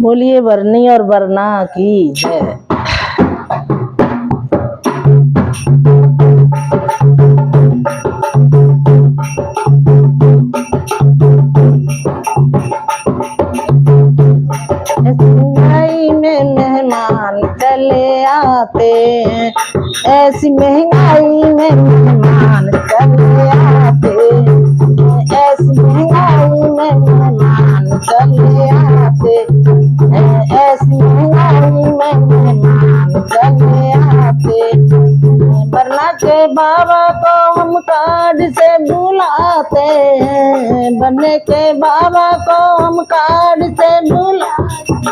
बोलिए वरनी और वरना की जय। महंगाई में मेहमान चले आते हैं, ऐसी महंगाई में मेहमान चले आते हैं, ऐसी महंगाई में मेहमान चले आते हैं, ऐसी महंगाई में मेहमान चले आते हैं। वरना के बाबा को हम कार्ड से बुलाते हैं, बने के बाबा को हम कार्ड से बुलाते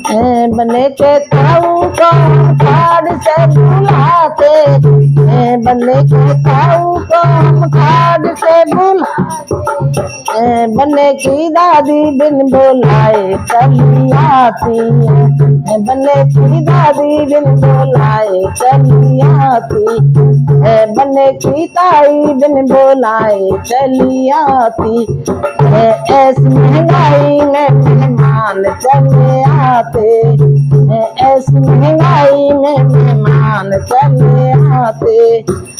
हैं, बने के ताऊ को हम कार्ड से बुलाते हैं, बने के ताऊ को हम कार्ड से बुलाते हैं, बने की दादी बिन बुलाए चली आती है, बने की दादी बिन बुलाए चली आती है, बने की ताई बिन बुलाए चली आती है, ऐसी महंगाई में मेहमान चले आते हैं, ऐसी महंगाई में मेहमान चले आते।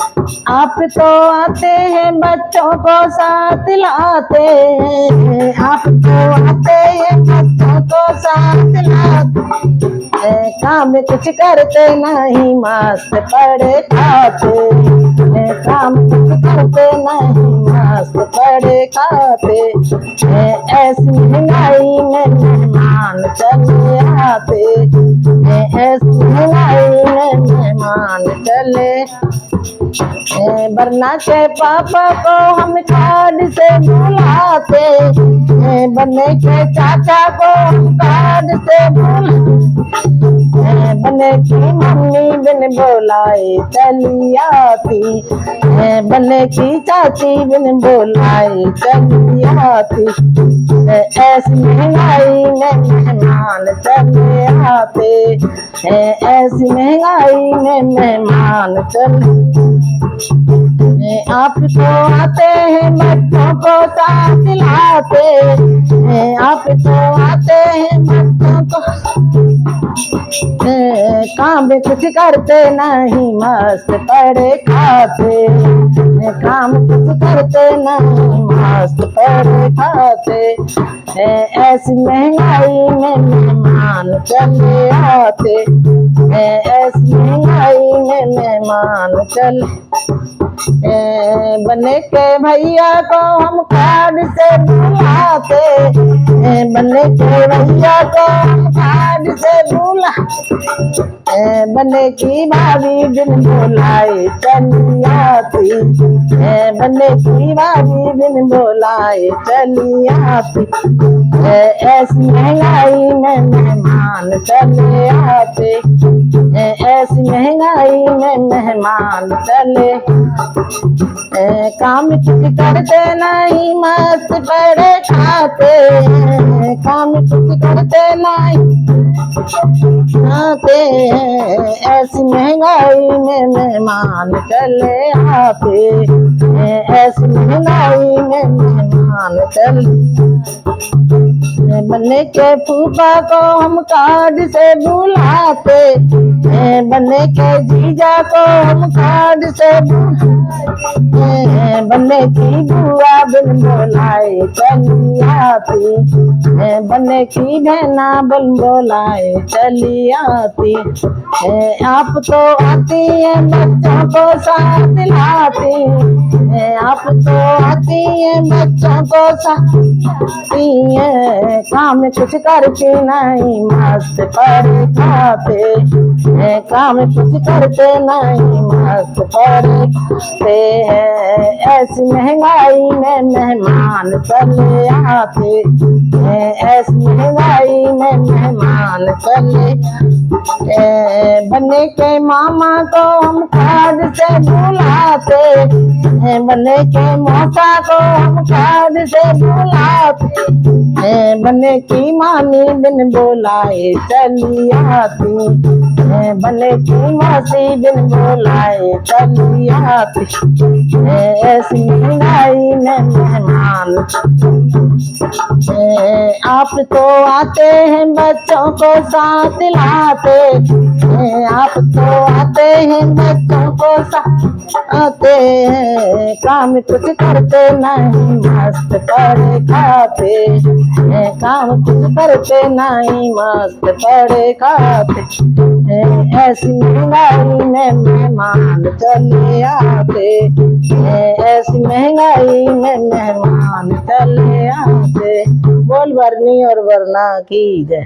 आप तो आते हैं बच्चों को साथ लाते हैं, आप तो आते हैं बच्चों को साथ लाते हैं, काम कुछ करते नहीं मस्त पड़े खाते हैं, काम कुछ करते नहीं मस्त पड़े खाते हैं, ऐसी महंगाई में मेहमान चले आते हैं, ऐसी महंगाई में मेहमान चले। वरना के पापा को हम कार्ड से बुलाते हैं, बने के चाचा को हम कार्ड से बुलाते, बने की मम्मी बिन बुलाए चली आती है, बने की चाची बिन बुलाए चली आती है, ऐसी महंगाई में मेहमान चले आते हैं, ऐसी महंगाई में मेहमान चले। आप तो आते हैं बच्चों को साथ लाते हैं, आप तो आते हैं बच्चों को काम भी कुछ करते नहीं मस्त पड़े खाते, काम कुछ करते नहीं मस्त पड़े खाते, ऐसी महंगाई में मेहमान चले आते, ऐसी महंगाई में मेहमान चले। बने के भैया को हम कार्ड से बुलाते, बने के भैया को हम कार्ड से बुलाते, बने की भाभी बिन बुलाए चली आती, बने की भाभी बिन बुलाए चली आती, ऐसी महंगाई में मेहमान चले आते, ऐसी महंगाई में मेहमान चले। काम कुछ करते नहीं मस्त पड़े खाते, काम कुछ करते नहीं खाते, ऐसी महंगाई में मेहमान चले आते, ऐसी महंगाई में मेहमान चले। बने के फूफा को हम कार्ड से बुलाते, बने के जीजा को हम कार्ड से बुलाते, बने की बुआ बिन बुलाए चली आती, बने की बहना बिन बुलाए चली आती, आप तो आती है बच्चों को साथ लाती, आप तो आती है बच्चों को साथ लाती है, काम कुछ करती नहीं मस्त पड़े खाते, काम कुछ करते नहीं मस्त पड़े खाते हैं, ऐसी महंगाई में मेहमान चले आते, ऐसी महंगाई में मेहमान चले। बने के मामा को हम कार्ड से बुलाते, बने के मौसा को हम कार्ड से बुलाते, बने की मामी बिन बुलाए चली आती, बने की मौसी बिन बुलाए चली आती, ऐसी महंगाई में मेहमान। आप तो आते हैं बच्चों को साथ लाते, आप तो आते हैं बच्चों को साथ आते हैं, काम कुछ करते नहीं मस्त पड़े खाते, काम कुछ करते नहीं मस्त पड़े खाते, ऐसी महंगाई में मेहमान चले आते, ऐसी महंगाई में मेहमान चले आते। बोल भरनी और वरना की जय।